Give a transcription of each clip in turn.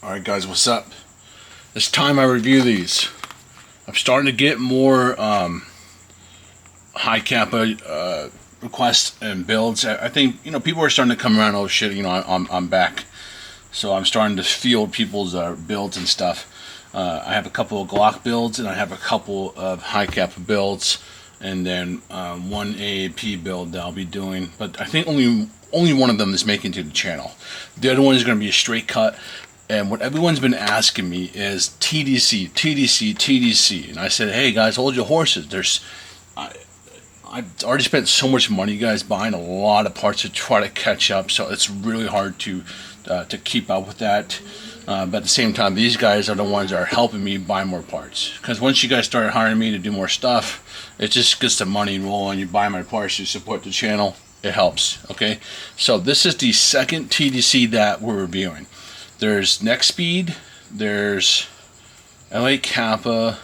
Alright guys, what's up? It's time I review these. I'm starting to get more Hi-Capa requests and builds. I think, people are starting to come around. Oh shit, I'm back. So I'm starting to field people's builds and stuff. I have a couple of Glock builds and I have a couple of Hi-Capa builds, and then one AAP build that I'll be doing. But I think only one of them is making it to the channel. The other one is going to be a straight cut. And what everyone's been asking me is TDC, TDC, TDC. And I said, hey guys, hold your horses. I've already spent so much money, guys, buying a lot of parts to try to catch up. So it's really hard to keep up with that. But at the same time, these guys are the ones that are helping me buy more parts. Because once you guys start hiring me to do more stuff, it just gets the money rolling. You buy my parts, you support the channel. It helps, okay? So this is the second TDC that we're reviewing. There's Next Speed, there's Hi-Capa,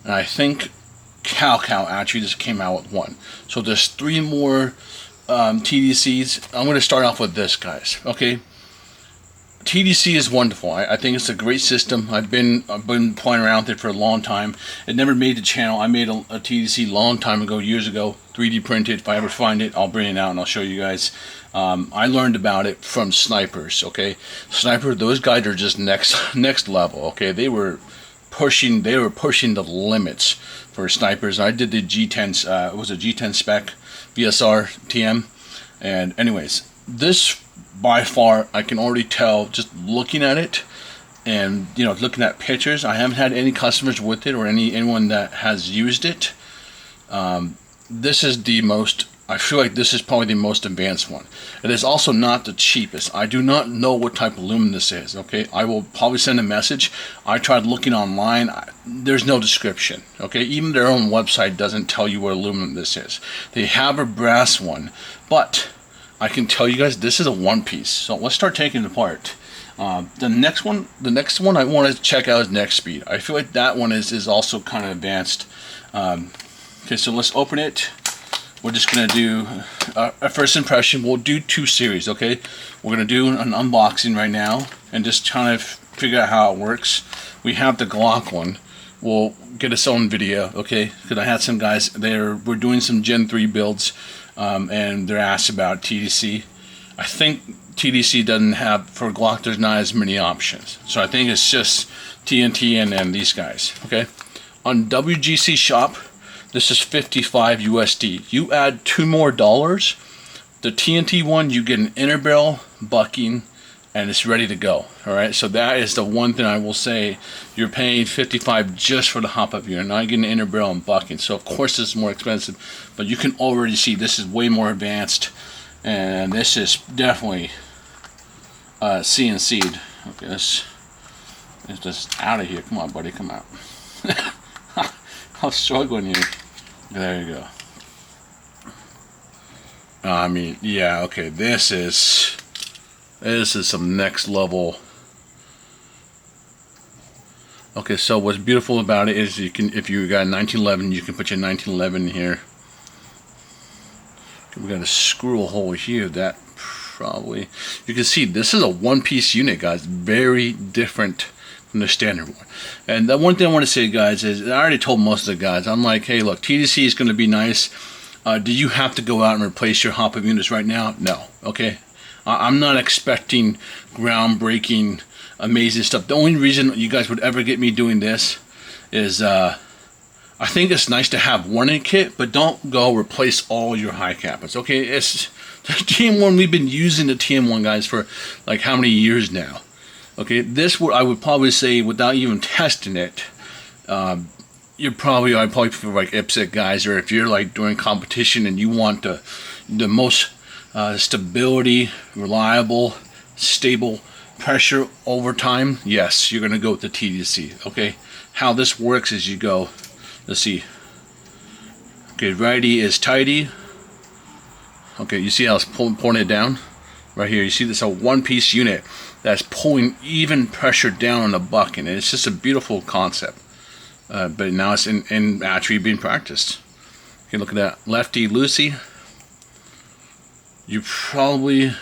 and I think Cal actually just came out with one. So there's 3 more TDCs. I'm going to start off with this, guys. Okay, TDC is wonderful. I think it's a great system. I've been playing around with it for a long time. It never made the channel. I made a TDC long time ago, years ago, 3D printed. If I ever find it, I'll bring it out and I'll show you guys. I learned about it from snipers. Okay, sniper, those guys are just next level. Okay, they were pushing the limits for snipers. I did the G10s. It was a G10 spec VSR TM. And anyways, this by far, I can already tell just looking at it and looking at pictures. I haven't had any customers with it or anyone that has used it. This is the most, I feel like this is probably the most advanced one. It is also not the cheapest. I do not know what type of aluminum this is. Okay, I will probably send a message. I tried looking online. There's no description. Okay, even their own website doesn't tell you what aluminum this is. They have a brass one, but I can tell you guys this is a one piece. So let's start taking it apart. The next one I want to check out is Next Speed. I feel like that one is also kind of advanced. Okay, so let's open it. We're just gonna do a first impression. We'll do 2 series. Okay, we're gonna do an unboxing right now and just kind of figure out how it works. We have the Glock one. We'll get its own video. Okay, because I had some guys we're doing some Gen 3 builds. And they're asked about TDC. I think TDC doesn't have, for Glock, there's not as many options. So I think it's just TNT and these guys. Okay. On WGC Shop, this is $55 USD. You add $2 more. The TNT one, you get an inner barrel bucking, and it's ready to go. All right. So that is the one thing I will say. You're paying $55 just for the hop-up. You're not getting inner barrel and bucking. So of course this is more expensive, but you can already see this is way more advanced, and this is definitely CNC'd. Okay, let's just out of here. Come on, buddy, come out. I'm struggling here. There you go. I mean, yeah. Okay, this is some next level. Okay, so what's beautiful about it is you can, if you got 1911, you can put your 1911 here. We got a screw hole here that probably, you can see this is a one-piece unit, guys. Very different from the standard one. And the one thing I want to say, guys, is I already told most of the guys, I'm like, hey, look, TDC is going to be nice. Do you have to go out and replace your hop-up units right now? No. Okay. I'm not expecting groundbreaking, amazing stuff. The only reason you guys would ever get me doing this is I think it's nice to have one in kit, but don't go replace all your Hi-Capas. Okay, it's the TM1. We've been using the TM1, guys, for like how many years now? Okay, this I would probably say, without even testing it, I'd probably feel like IPSC guys, or if you're like doing competition and you want the most stability, reliable, stable pressure over time, yes, you're going to go with the TDC. Okay, how this works is you go, let's see, okay, righty is tighty. Okay, you see how it's pulling it down right here. You see this, a one-piece unit that's pulling even pressure down on the buck, and it's just a beautiful concept. But now it's in actually being practiced. Okay, look at that, lefty loosey. You probably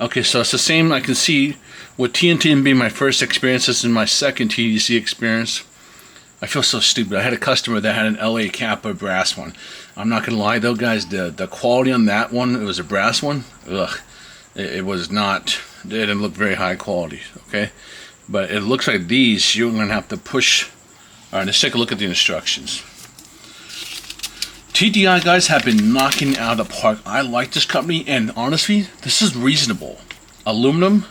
Okay, so it's the same. I can see with TNT being my first experience, this is my second TDC experience. I feel so stupid. I had a customer that had an Hi-Capa brass one. I'm not gonna lie though, guys, the quality on that one, it was a brass one. Ugh, it was not. It didn't look very high quality. Okay, but it looks like these you're gonna have to push. All right, let's take a look at the instructions. TTI guys have been knocking out of the park. I like this company, and honestly, this is reasonable. Aluminum,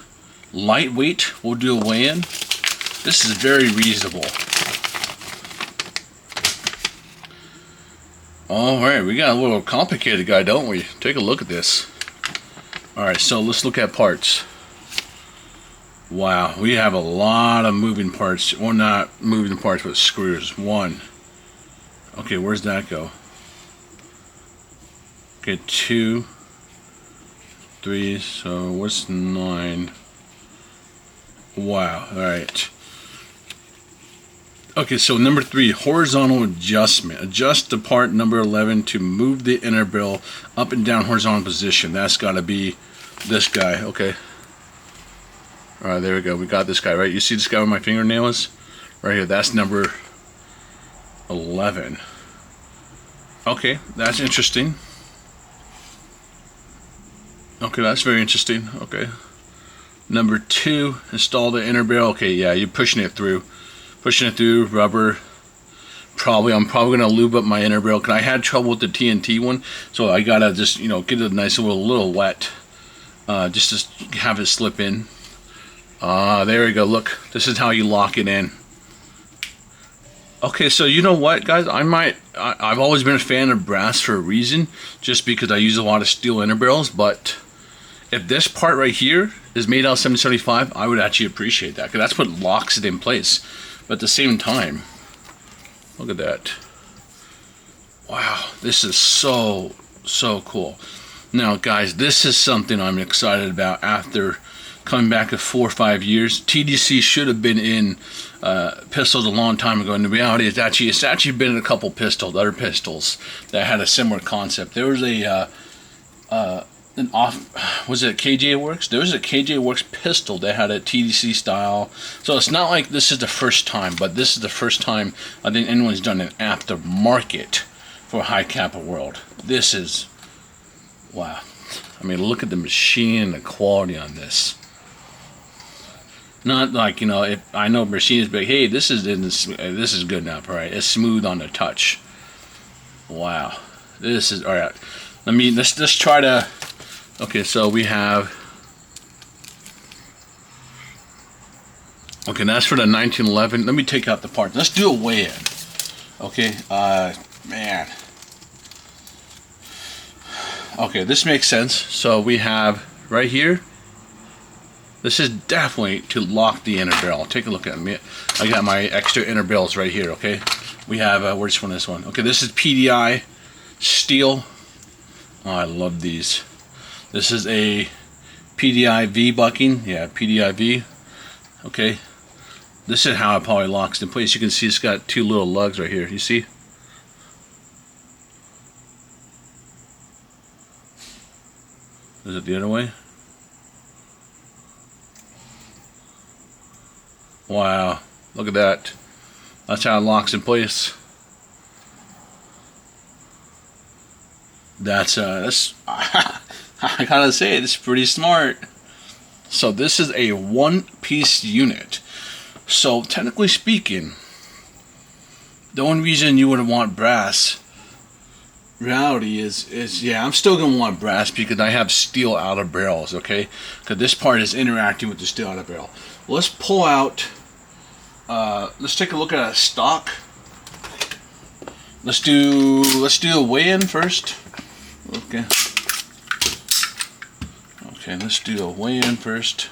lightweight. We'll do a weigh-in. This is very reasonable. Alright, we got a little complicated guy, don't we? Take a look at this. Alright, so let's look at parts. Wow, we have a lot of moving parts. Well, not moving parts, but screws. One. Okay, where's that go? Okay, 2, 3, so what's 9? Wow, alright. Okay, so number 3, horizontal adjustment. Adjust the part number 11 to move the inner barrel up and down horizontal position. That's got to be this guy. Okay. All right, there we go. We got this guy, right? You see this guy with my fingernails? Right here. That's number 11. Okay, that's interesting. Okay, that's very interesting. Okay. Number 2, install the inner barrel. Okay, yeah, you're pushing it through. Pushing it through, rubber. I'm probably gonna lube up my inner barrel because I had trouble with the TNT one, so I gotta just get it a nice little wet, just to have it slip in. There we go. Look, this is how you lock it in. Okay, so you know what, guys? I've always been a fan of brass for a reason, just because I use a lot of steel inner barrels. But if this part right here is made out of 775, I would actually appreciate that because that's what locks it in place. But at the same time, look at that. Wow, this is so cool. Now guys, this is something I'm excited about after coming back 4 or 5 years. TDC should have been in pistols a long time ago. In reality, it's actually been in a couple other pistols that had a similar concept. There was was it KJ Works? There was a KJ Works pistol that had a TDC style. So it's not like this is the first time, but this is the first time I think anyone's done an aftermarket for Hi-Capa world. This is, wow. I mean, look at the machine and the quality on this. Not like, if I know machines, but hey, this is good enough, right? It's smooth on the touch. Wow. This is, all right. Let's try to. Okay, so we have. Okay, that's for the 1911. Let me take out the part. Let's do a weigh-in. Okay, man. Okay, this makes sense. So we have right here. This is definitely to lock the inner barrel. Take a look at me. I got my extra inner barrels right here. Okay, we have where's this one? Okay, this is PDI steel. Oh, I love these. This is a PDI V bucking. Yeah, PDI V. Okay. This is how it probably locks in place. You can see it's got 2 little lugs right here. You see? Is it the other way? Wow. Look at that. That's how it locks in place. That's I gotta say, it's pretty smart. So this is a one-piece unit. So technically speaking, the only reason you would want brass, reality is yeah, I'm still gonna want brass because I have steel outer barrels, okay? Because this part is interacting with the steel outer barrel. Let's pull out. Let's take a look at a stock. Let's do a weigh-in first. Okay. Okay, let's do a weigh-in first.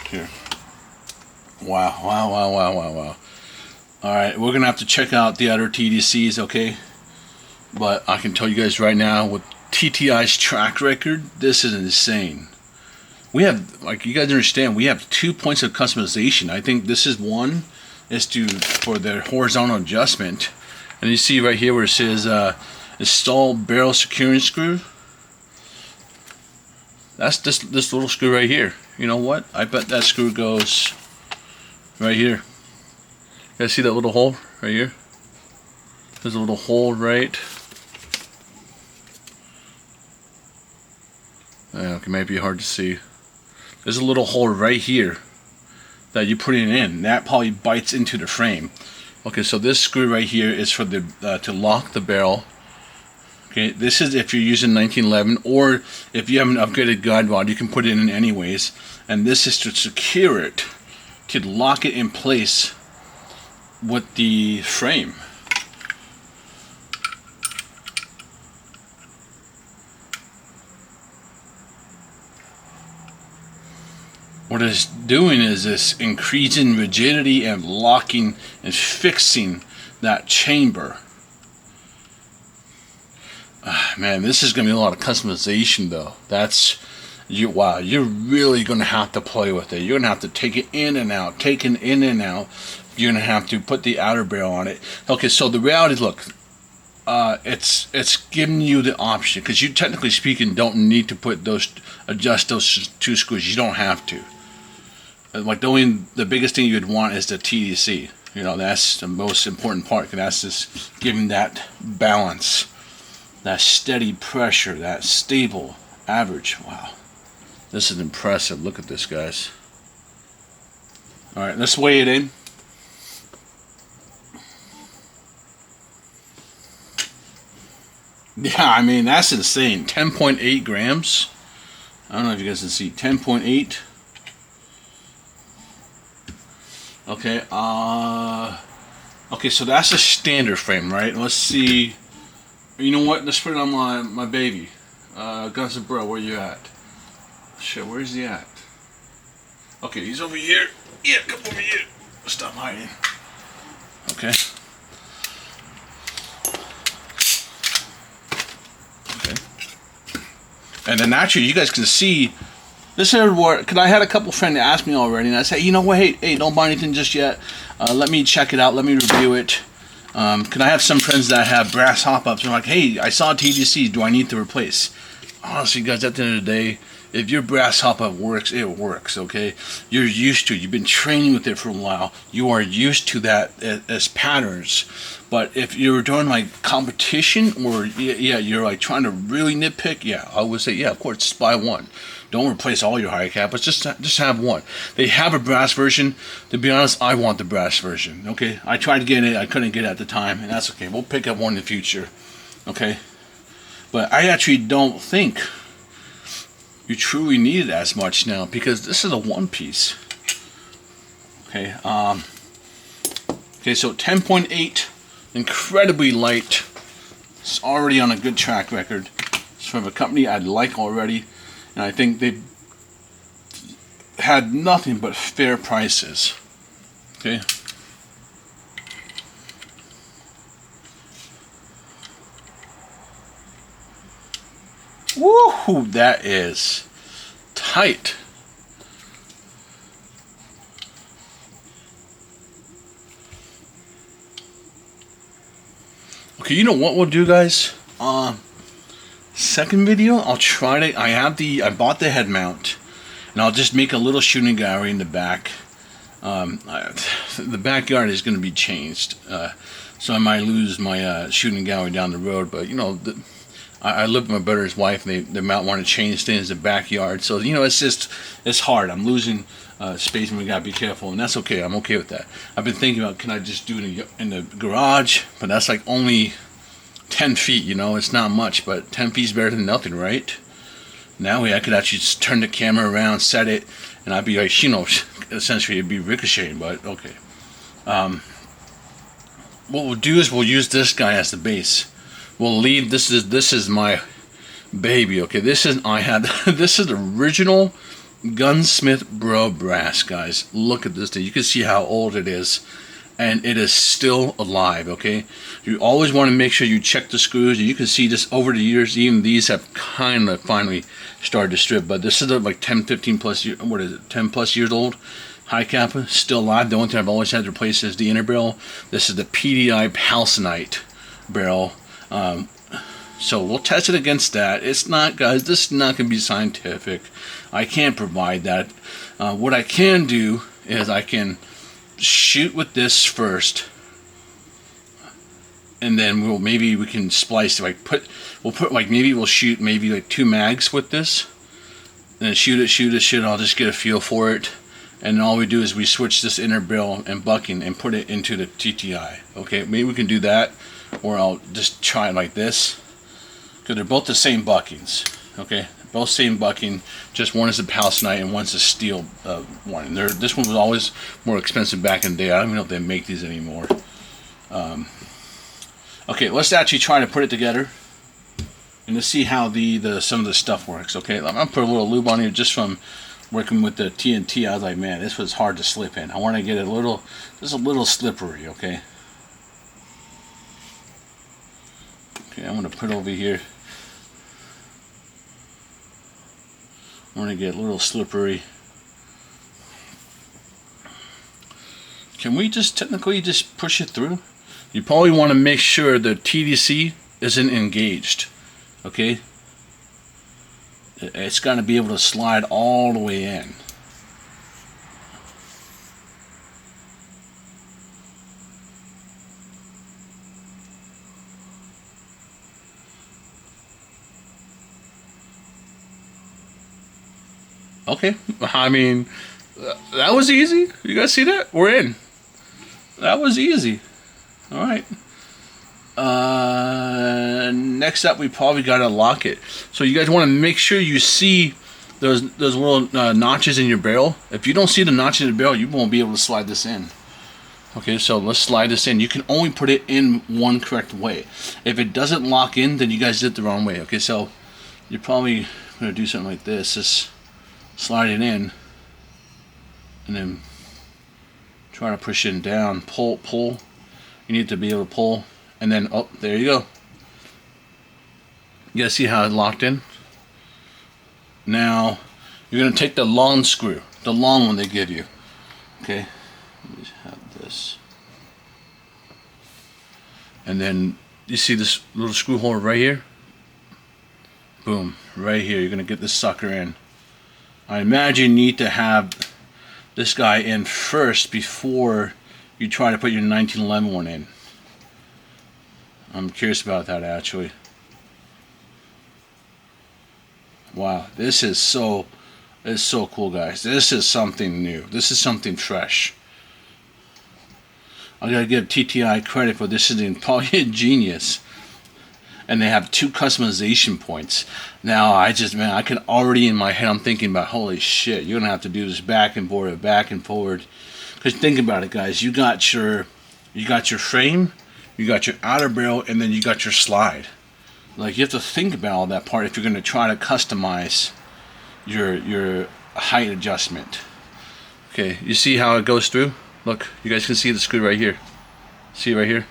Here. Wow. Alright, we're gonna have to check out the other TDCs, okay? But I can tell you guys right now, with TTI's track record, this is insane. We have, like, you guys understand, we have 2 points of customization. I think this is one, is for their horizontal adjustment. And you see right here where it says install barrel securing screw. That's this little screw right here. You know what? I bet that screw goes right here. You guys see that little hole right here? There's a little hole right. Okay, might be hard to see. There's a little hole right here that you put it in. That probably bites into the frame. Okay, so this screw right here is for the to lock the barrel. Okay, this is if you're using 1911, or if you have an upgraded guide rod, you can put it in anyways. And this is to secure it, to lock it in place with the frame. What it's doing is this increasing rigidity and locking and fixing that chamber. Man, this is going to be a lot of customization though. Wow, you're really going to have to play with it. You're going to have to take it in and out, take it in and out. You're going to have to put the outer barrel on it. Okay, so the reality, look, it's giving you the option, because you, technically speaking, don't need to adjust those two screws. You don't have to. Like the biggest thing you'd want is the TDC. You know, that's the most important part, because that's just giving that balance, that steady pressure, that stable average. Wow, this is impressive. Look at this, guys. All right, let's weigh it in. Yeah, I mean, that's insane. 10.8 grams. I don't know if you guys can see. 10.8. Okay, okay, so that's a standard frame, right? Let's see. You know what? Let's put it on my baby. Guns and Bro, where you at? Shit, where's he at? Okay, he's over here. Yeah, come over here. Stop hiding. Okay. Okay. And then actually, you guys can see. This is what, because I had a couple friends ask me already, and I said, you know what, hey, don't buy anything just yet. Let me check it out. Let me review it. Because I have some friends that have brass hop-ups. And I'm like, hey, I saw TDC. Do I need to replace? Honestly, guys, at the end of the day, if your brass hop-up works, it works, okay? You're used to it. You've been training with it for a while. You are used to that as patterns. But if you're doing like competition, or yeah, you're like trying to really nitpick, yeah, I would say, yeah, of course, just buy one. Don't replace all your Hi-Capas, just have one. They have a brass version. To be honest, I want the brass version, okay? I tried to get it, I couldn't get it at the time, and that's okay. We'll pick up one in the future, okay? But I actually don't think you truly need it as much now, because this is a one piece. Okay, okay, so 10.8, incredibly light. It's already on a good track record. It's from a company I like already. And I think they've had nothing but fair prices. Okay. Woohoo! That is tight. Okay, you know what we'll do, guys? Second video, I'll try to. I bought the head mount, and I'll just make a little shooting gallery in the back. The backyard is going to be changed, so I might lose my shooting gallery down the road. But you know, I live with my brother's wife, and they might want to change things in the backyard. So you know, it's hard. I'm losing space, and we gotta be careful, and that's okay. I'm okay with that. I've been thinking about, can I just do it in the garage? But that's like only 10 feet, you know, it's not much, but 10 feet is better than nothing, right? Now I could actually just turn the camera around, set it, and I'd be like, you know, essentially it'd be ricocheting, but okay. What we'll do is we'll use this guy as the base. We'll leave, this is my baby, okay? This is the original Gunsmith Bro brass, guys. Look at this thing. You can see how old it is. And it is still alive, okay? You always want to make sure you check the screws. You can see this over the years, even these have kind of finally started to strip. But this is like 10, 15 plus years, what is it, 10 plus years old. Hi-Capa, still alive. The only thing I've always had to replace is the inner barrel. This is the PDI Halcinite barrel. So we'll test it against that. It's not, guys, this is not going to be scientific. I can't provide that. What I can do is I can shoot with this first, and then maybe we can splice. Like we'll shoot maybe like 2 mags with this, and then shoot it. I'll just get a feel for it, and then all we do is we switch this inner barrel and bucking and put it into the TTI. Okay, maybe we can do that, or I'll just try it like this, because they're both the same buckings. Okay, both same bucking, just one is a palestite and one's a steel one. This one was always more expensive back in the day. I don't even know if they make these anymore. Okay, let's actually try to put it together and let's see how some of the stuff works. Okay, I'm gonna put a little lube on here just from working with the TNT. I was like, man, this was hard to slip in. I want to get it just a little slippery. Okay. Okay, I'm gonna put it over here. I want to get a little slippery. Can we just technically just push it through? You probably want to make sure the TDC isn't engaged. Okay? It's got to be able to slide all the way in. Okay, I mean, that was easy. You guys see that? We're in. That was easy. All right. Next up, we probably got to lock it. So you guys want to make sure you see those little notches in your barrel. If you don't see the notches in the barrel, you won't be able to slide this in. Okay, so let's slide this in. You can only put it in one correct way. If it doesn't lock in, then you guys did it the wrong way. Okay, so you're probably going to do something like this. Just slide it in, and then try to push it down. Pull. You need to be able to pull, and then, oh, there you go. You guys see how it locked in? Now, you're going to take the long screw, the long one they give you. Okay, let me have this. And then, you see this little screw hole right here? Boom, right here. You're going to get this sucker in. I imagine you need to have this guy in first before you try to put your 1911 one in. I'm curious about that, actually. Wow, this is so cool, guys. This is something new. This is something fresh. I gotta give TTI credit for this. Is probably a genius. And they have 2 customization points. Now, I can already in my head, I'm thinking about, holy shit, you're gonna have to do this back and forward. Because think about it, guys. You got your frame, you got your outer barrel, and then you got your slide. Like, you have to think about all that part if you're gonna try to customize your height adjustment. Okay, you see how it goes through? Look, you guys can see the screw right here. See right here?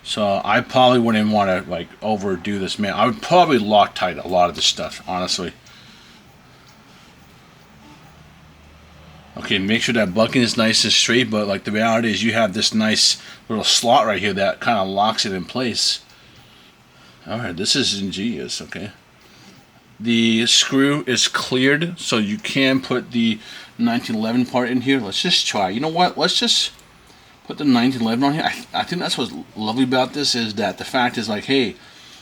So I probably wouldn't want to like overdo this, man. I would probably Loctite a lot of this stuff, honestly. Okay, make sure that bucking is nice and straight, but like the reality is you have this nice little slot right here that kind of locks it in place. Alright, this is ingenious, okay. The screw is cleared, so you can put the 1911 part in here. Let's just try. You know what? Let's just put the 1911 on here. I think that's what's lovely about this, is that the fact is like, hey,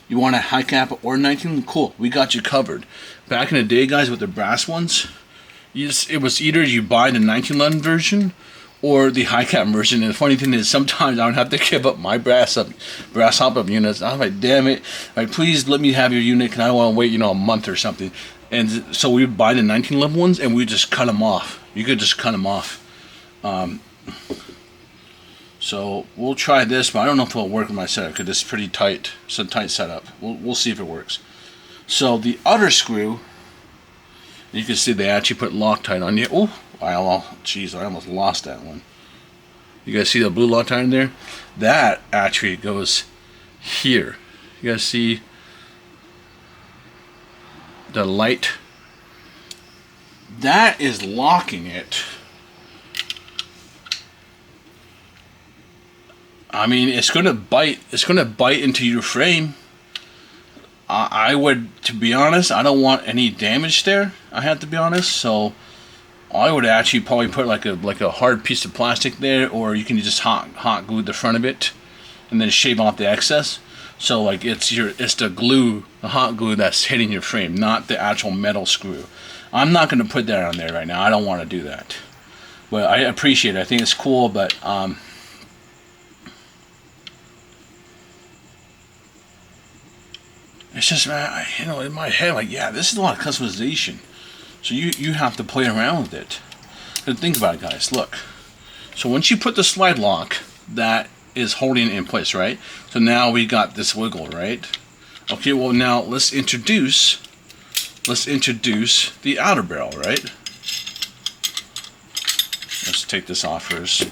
you want a Hi-Capa or 19? Cool, we got you covered. Back in the day, guys, with the brass ones, it was either you buy the 1911 version or the Hi-Capa version. And the funny thing is, sometimes I would have to give up my brass hop-up units. I'm like, damn it, like, please let me have your unit, because I don't want to wait, a month or something. And so we would buy the 1911 ones, and we just cut them off. You could just cut them off. So we'll try this, but I don't know if it'll work with my setup, because it's pretty tight. It's a tight setup. We'll see if it works. So the other screw, you can see they actually put Loctite on here. Oh, jeez, I almost lost that one. You guys see the blue Loctite in there? That actually goes here. You guys see the light? That is locking it. I mean, it's gonna bite into your frame. I would, to be honest, I don't want any damage there. I have to be honest, so I would actually probably put like a hard piece of plastic there, or you can just hot glue the front of it, and then shave off the excess. So like it's the glue, the hot glue that's hitting your frame, not the actual metal screw. I'm not going to put that on there right now. I don't want to do that. But I appreciate it. I think it's cool, but it's just, you know, in my head, like, yeah, this is a lot of customization. So you have to play around with it. And think about it, guys. Look. So once you put the slide lock, that is holding it in place, right? So now we got this wiggle, right? Okay, well now let's introduce the outer barrel, right? Let's take this off first.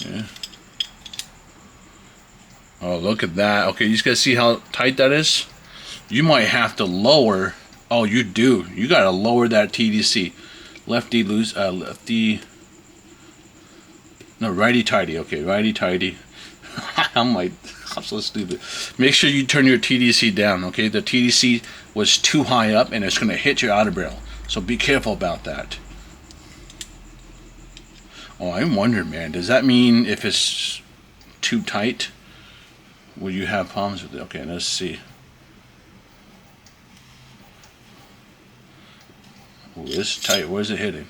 Yeah. Oh, look at that. Okay, you guys see how tight that is? You might have to lower. Oh, you do. You gotta lower that TDC. Lefty loose. Lefty. No, righty tighty. Okay, righty tighty. I'm so stupid. Make sure you turn your TDC down. Okay, the TDC was too high up, and it's gonna hit your outer barrel. So be careful about that. Oh, I'm wondering, man. Does that mean if it's too tight, will you have problems with it? Okay, let's see. Oh, it's tight. Where's it hitting?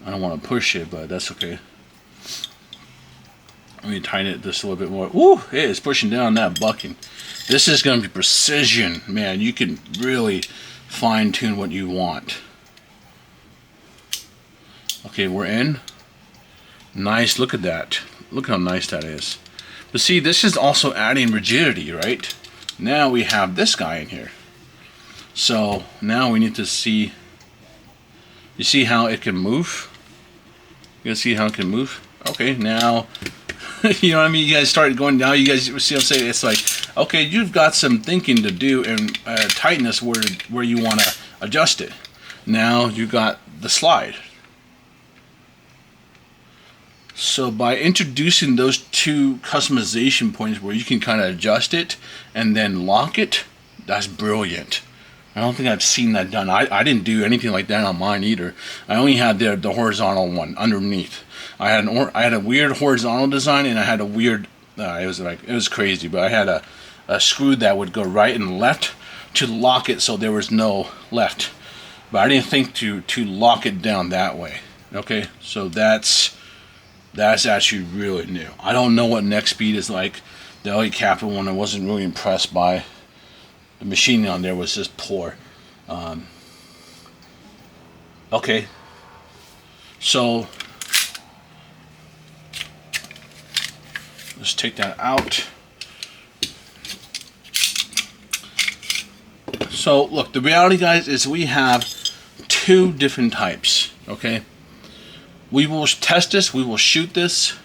I don't want to push it, but that's okay. Let me tighten it just a little bit more. Woo! Hey, it's pushing down that bucking. This is going to be precision, man. You can really fine tune what you want. Okay, we're in. Nice. Look at that. Look how nice that is. But see, this is also adding rigidity, right? Now we have this guy in here. So now we need to see. You see how it can move? You guys see how it can move? Okay, now, you know what I mean? You guys start going down. You guys see what I'm saying? It's like, okay, you've got some thinking to do and tighten this where you want to adjust it. Now you got the slide. So by introducing those two customization points where you can kind of adjust it and then lock it, that's brilliant. I don't think I've seen that done. I didn't do anything like that on mine either. I only had the horizontal one underneath. I had a weird horizontal design, and I had a weird. It was crazy, but I had a screw that would go right and left to lock it, so there was no left. But I didn't think to lock it down that way. Okay, so that's actually really new. I don't know what neck speed is like. The Hi-Capa one, I wasn't really impressed by. The machining on there was just poor. Okay, so let's take that out. So look, the reality, guys, is we have two different types. Okay, we will test this. We will shoot this.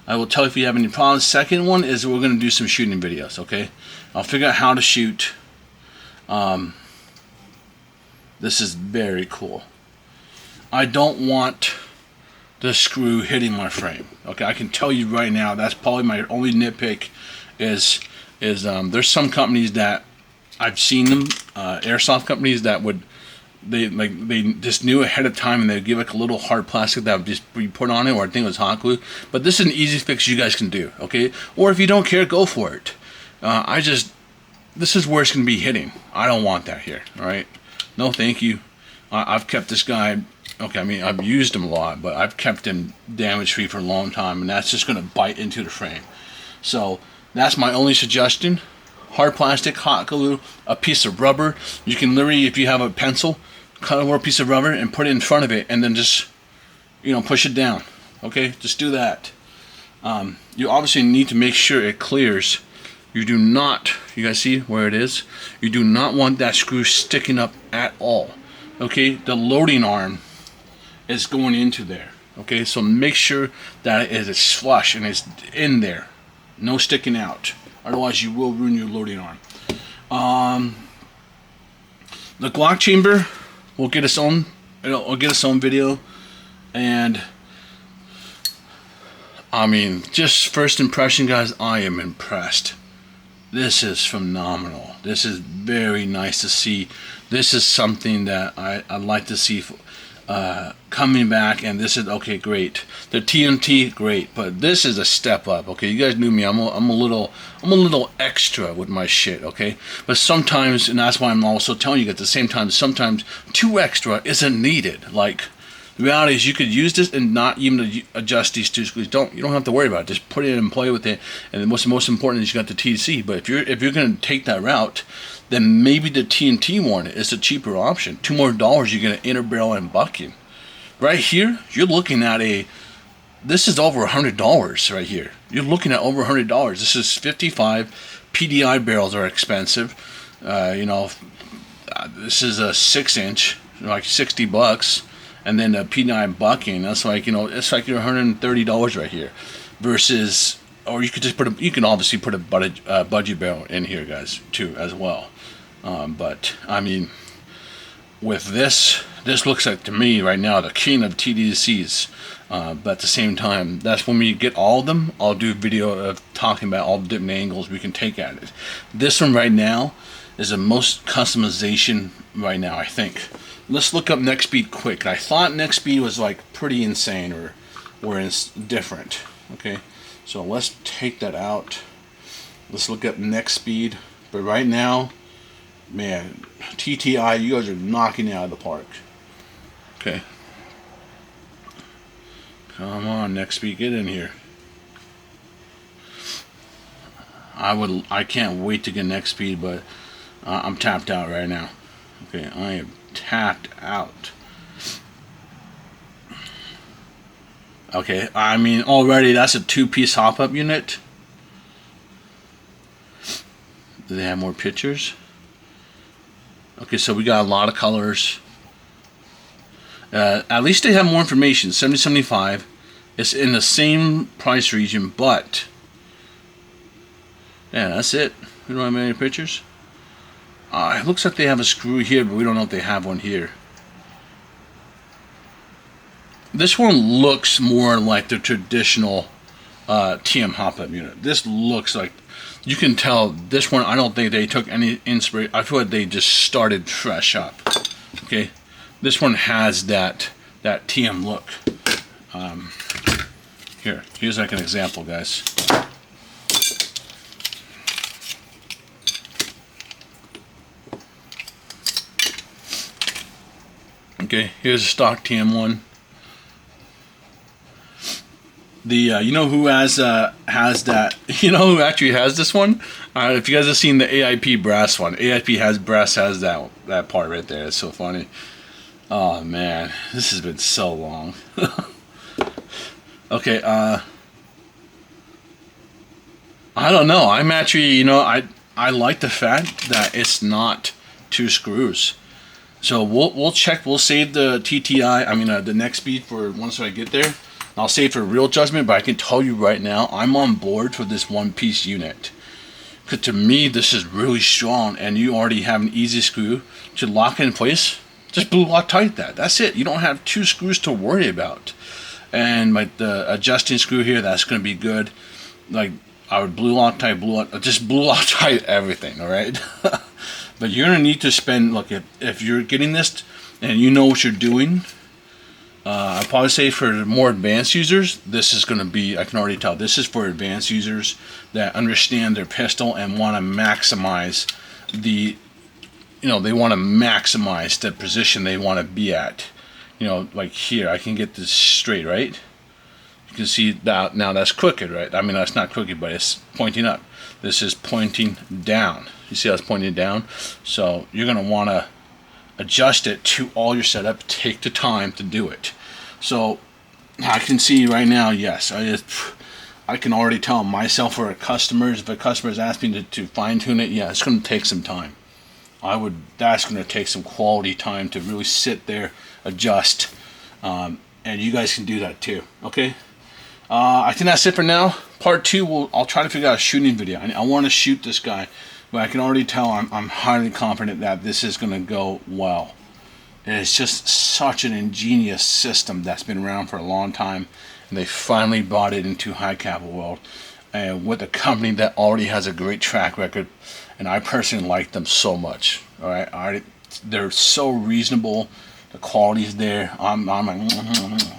I will tell you if you have any problems. Second one is we're going to do some shooting videos. Okay, I'll figure out how to shoot. This is very cool. I don't want the screw hitting my frame. Okay, I can tell you right now, that's probably my only nitpick. Is there's some companies that I've seen them, airsoft companies that would they just knew ahead of time and they'd give like a little hard plastic that would just be put on it, or I think it was hot glue. But this is an easy fix you guys can do. Okay, or if you don't care, go for it. This is where it's going to be hitting. I don't want that here. All right, no thank you. I've kept this guy, okay, I mean, I've used him a lot, but I've kept him damage free for a long time, and that's just going to bite into the frame. So that's my only suggestion. Hard plastic, hot glue, a piece of rubber. You can literally, if you have a pencil, cut a piece of rubber and put it in front of it, and then just, you know, push it down. Okay, just do that. You obviously need to make sure it clears. You do not, you guys see where it is? You do not want that screw sticking up at all. Okay, the loading arm is going into there. Okay, so make sure that it is flush and it's in there. No sticking out. Otherwise you will ruin your loading arm. The Glock chamber will get its own, it'll get its own video. And I mean, just first impression, guys, I am impressed. This is phenomenal. This is very nice to see. This is something that I'd like to see coming back, and this is okay, great. The TNT, great, but this is a step up. Okay, you guys knew me. I'm a little extra with my shit. Okay, but sometimes, and that's why I'm also telling you at the same time, sometimes too extra isn't needed. Like, the reality is you could use this and not even adjust these two screws. You don't have to worry about it. Just put it in and play with it. And what's most important is you got the TDC. But if you're going to take that route, then maybe the TNT one is the cheaper option. $2 more, you get an inner barrel and bucking. Right here, you're looking at this is over $100 right here. You're looking at over $100. This is 55. PDI barrels are expensive. This is a 6-inch, like $60. And then the P9 bucking, that's like, it's like $130 right here, versus, or you could just you can obviously put a budgie barrel in here, guys, too, as well. But I mean, with this looks like to me right now the king of TDCs. But at the same time, that's when we get all of them. I'll do a video of talking about all the different angles we can take at it. This one right now is the most customization right now, I think. Let's look up next speed quick. I thought next speed was like pretty insane or it's different. Okay, so let's take that out. Let's look up next speed. But right now, man, TTI, you guys are knocking it out of the park. Okay, come on, next speed, get in here. I can't wait to get next speed, but I'm tapped out right now. Okay, I am tapped out. Okay, I mean, already that's a 2-piece hop-up unit. Do they have more pictures? Okay, so we got a lot of colors. At least they have more information. 7075. It's in the same price region, but yeah, that's it. We don't have any pictures. It looks like they have a screw here, but we don't know if they have one here. This one looks more like the traditional TM hop-up unit. This looks like, you can tell this one, I don't think they took any inspiration. I feel like they just started fresh up. Okay, this one has that TM look. Here's like an example, guys. Okay, here's a stock TM1. The you know who has that? You know who actually has this one? If you guys have seen the AIP brass one, brass has that part right there. It's so funny. Oh man, this has been so long. Okay, I don't know. I'm actually, I like the fact that it's not 2 screws. So we'll check. We'll save the TTI. The next speed for once I get there. I'll save for real judgment, but I can tell you right now, I'm on board for this 1-piece unit. Because to me, this is really strong, and you already have an easy screw to lock in place. Just blue lock tight that. That's it. You don't have 2 screws to worry about. And like the adjusting screw here, that's going to be good. Like I would blue lock tight everything. All right. But you're gonna need to spend. Look, if you're getting this and you know what you're doing, I'll probably say for more advanced users, this is going to be, I can already tell, this is for advanced users that understand their pistol and want to maximize they want to maximize the position they want to be at. Like here, I can get this straight, right? You can see that now that's crooked, right? That's not crooked, but it's pointing up. This is pointing down. You see how it's pointing down? So you're going to want to adjust it to all your setup. Take the time to do it. So I can see right now, yes, I can already tell myself or customers, if a customer's asking me to fine tune it, yeah, it's going to take some time. That's going to take some quality time to really sit there, adjust, and you guys can do that too. Okay, I think that's it for now. Part 2, I'll try to figure out a shooting video. I want to shoot this guy, but I can already tell I'm highly confident that this is going to go well. It's just such an ingenious system that's been around for a long time, and they finally brought it into Hi-Capa world. and with a company that already has a great track record, and I personally like them so much. All right, they're so reasonable. The quality's there. I'm like,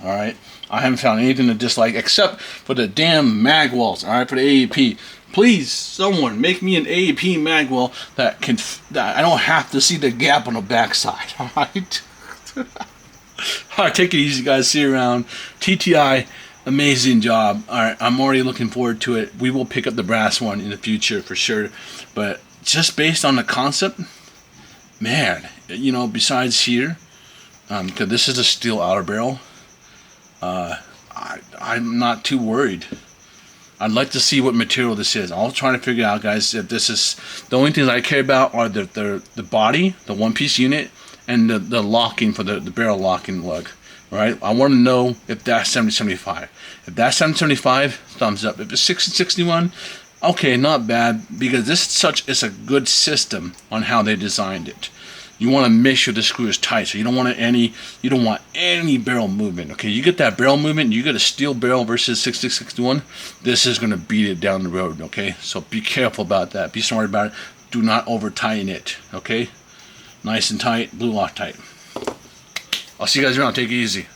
all right. I haven't found anything to dislike except for the damn mag wells. All right, for the AEP. Please, someone make me an AEP mag well that I don't have to see the gap on the backside. All right. All right, take it easy, guys. See you around. TTI, amazing job. All right, I'm already looking forward to it. We will pick up the brass one in the future for sure. But just based on the concept, man, you know, besides here, because this is a steel outer barrel, I'm not too worried. I'd like to see what material this is. I'll try to figure out, guys, if this is... The only things I care about are the body, the one-piece unit, and the locking for the barrel locking lug. Right? I want to know if that's 7075. If that's 775, thumbs up. If it's 6061, okay, not bad, because it's a good system on how they designed it. You want to make sure the screw is tight, so you don't want any barrel movement. Okay, you get that barrel movement, you get a steel barrel versus 6661, this is going to beat it down the road. Okay, so be careful about that. Be smart about it. Do not over tighten it. Okay, nice and tight, blue lock tight. I'll see you guys around. Take it easy.